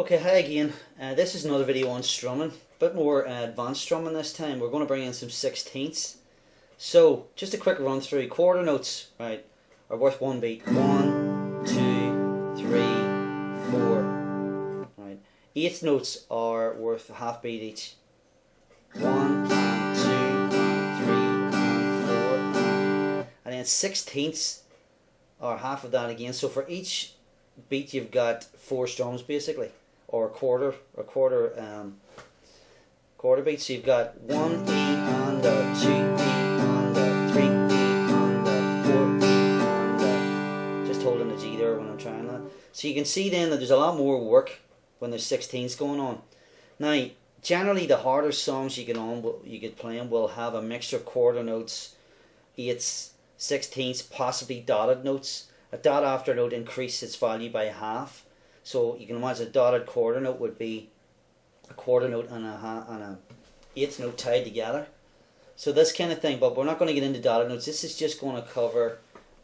Okay, hi again. This is another video on strumming. A bit more advanced strumming this time. We're going to bring in some sixteenths. So, just a quick run through. Quarter notes, right, are worth one beat. 1, 2, 3, 4. Right. Eighth notes are worth a half beat each. 1 and 2 and 3 and 4. And then sixteenths are half of that again. So for each beat you've got 4 strums basically, or a quarter beat. So you've got 1 E and a 2 E and a 3 E and a 4 E and just holding the G there when I'm trying that. So you can see then that there's a lot more work when there's 16ths going on. Now generally the harder songs you get playing will have a mixture of quarter notes, eighths, sixteenths, possibly dotted notes. A dot after note increases its value by half. So you can imagine a dotted quarter note would be a quarter note and a eighth note tied together. So this kind of thing, but we're not going to get into dotted notes. This is just going to cover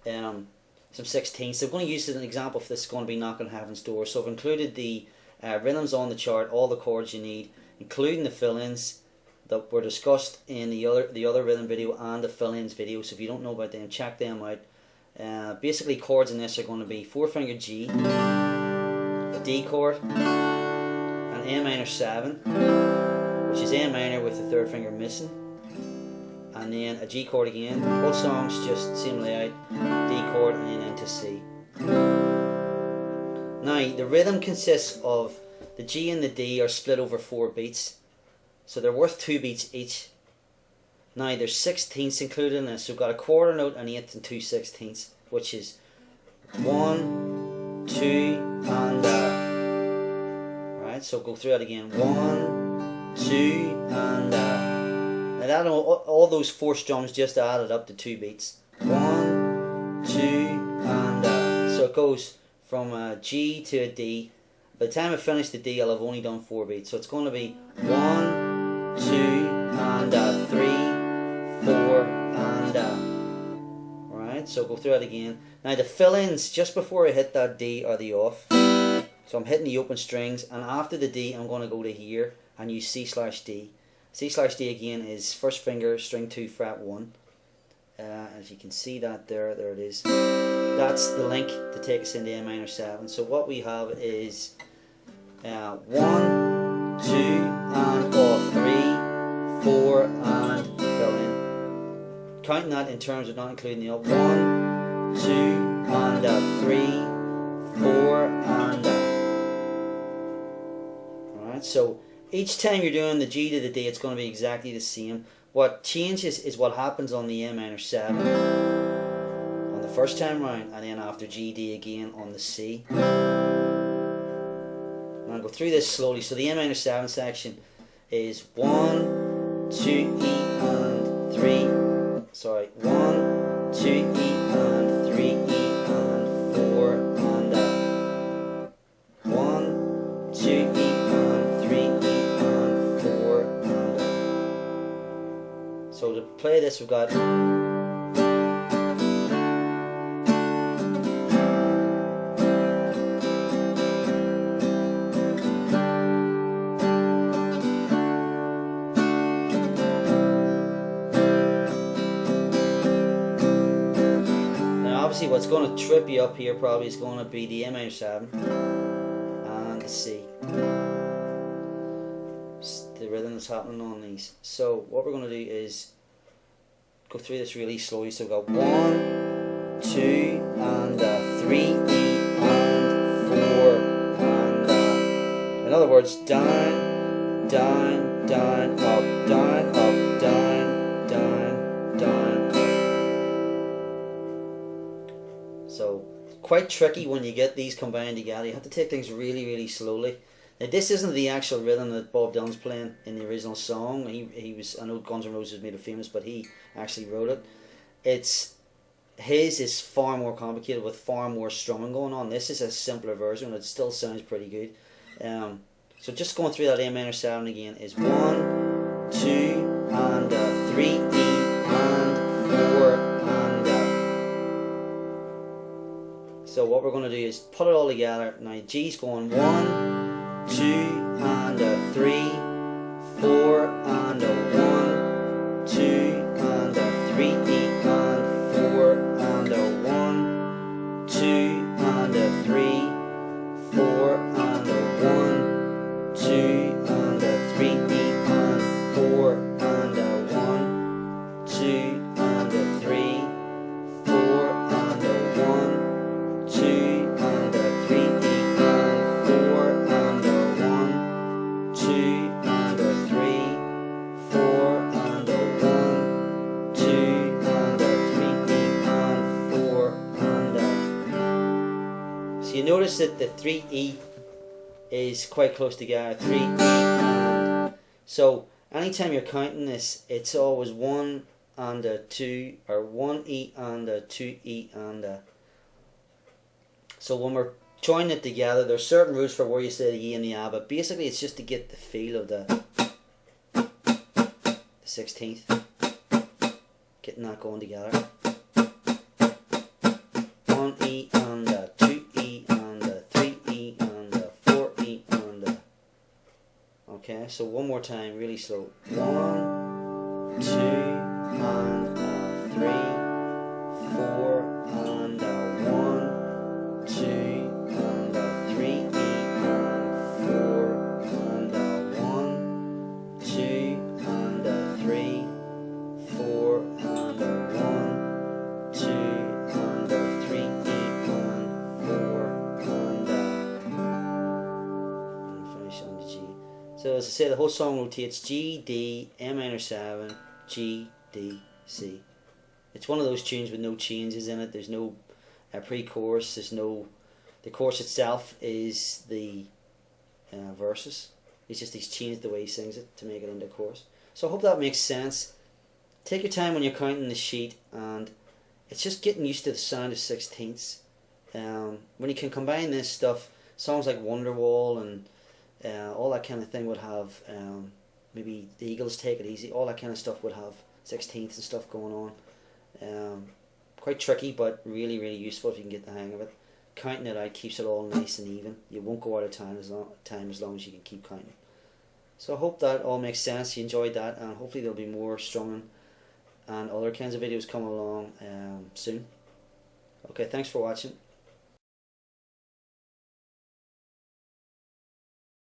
some sixteenths. So I'm going to use as an example if this is going to be Knockin On Heavens Door. So I've included the rhythms on the chart, all the chords you need, including the fill-ins that were discussed in the other rhythm video and the fill-ins video. So if you don't know about them, check them out. Basically chords in this are going to be 4-finger G, a D chord, an A minor 7, which is A minor with the 3rd finger missing, and then a G chord again. Both songs just same layout, D chord and then into C. Now the rhythm consists of the G and the D are split over 4 beats, so they're worth 2 beats each. Now there's sixteenths included in this. So we've got a quarter note, an eighth and 2 sixteenths, which is 1, 2 and right, so go through that again. 1, 2 and now that all those 4 strums just added up to 2 beats. 1, 2 and so it goes from a G to a D. By the time I finish the D, I'll have only done 4 beats. So it's going to be 1, 2 and 3, 4 and right, so go through it again. Now the fill-ins just before I hit that D are the off. So I'm hitting the open strings, and after the D I'm going to go to here and use C/D. C/D again is 1st finger, string 2, fret 1. As you can see that there it is. That's the link to take us into A minor 7. So what we have is 1, 2 and off, 3, 4 and fill in. Counting that in terms of not including the up. 1, 2 and 3, 4 and alright, so each time you're doing the G to the D, it's going to be exactly the same. What changes is what happens on the A minor 7 on the first time round, and then after G, D again on the C. Now I'll go through this slowly. So the A minor 7 section is 1, 2 E and 3. Sorry, 1, 2 E and 3 E and 4 and 1, 2 E and 3 E and 4 and so to play this we've got what's going to trip you up here probably is going to be the A minor 7 and the C. The rhythm that's happening on these. So what we're going to do is go through this really slowly. So we've got 1, 2 and 3 E and 4 and in other words, down, down, down, up, down, up, down, down, down. So quite tricky when you get these combined together. You have to take things really, really slowly. Now this isn't the actual rhythm that Bob Dylan's playing in the original song. He was, I know Guns N' Roses made it famous, but he actually wrote it. His is far more complicated with far more strumming going on. This is a simpler version. It still sounds pretty good. So just going through that A minor 7 again is 1, 2 and 3 E and 4 and so what we're going to do is put it all together. Now G's going 1, 2 and a 3, 4 and a 1, 2 and a 3 and 4 and a 1, 2 and a 3, 4 and a 1, 2 and a 3 and 4 and a 1, 2 and a 3, 4 and a 1, 2 and a 3 and 4 and a 1, 2 and a 3, 4 and a 1, 2 and a 3 and 4 and a. So you notice that the 3E is quite close together. 3E and. So anytime you're counting this, it's always 1 and a 2, or 1E and a 2E and a. So when we're joining it together, there's certain rules for where you say the E and the A, but basically it's just to get the feel of the 16th, getting that going together. 1E and a 2E and a 3E and a 4E and a. Okay, so one more time, really slow. 1, 2 and a 3, 4 and a 1, 2 and a 3E and 4 and a 1, 2 and a 3, 4 and a 1, 2 and a 3E and 4 and finish on the G. So as I say, the whole song rotates G, D, A minor 7, G, D, C. It's one of those tunes with no changes in it. There's no pre-chorus. There's no. The chorus itself is the verses. It's just he's changed the way he sings it to make it into chorus. So I hope that makes sense. Take your time when you're counting the sheet, and it's just getting used to the sound of sixteenths. When you can combine this stuff, songs like Wonderwall and all that kind of thing would have maybe the Eagles, Take It Easy, all that kind of stuff would have sixteenths and stuff going on. Quite tricky, but really, really useful if you can get the hang of it. Counting it out keeps it all nice and even. You won't go out of time as long as you can keep counting. So I hope that all makes sense. You enjoyed that, and hopefully there'll be more strumming and other kinds of videos coming along soon. Okay, thanks for watching.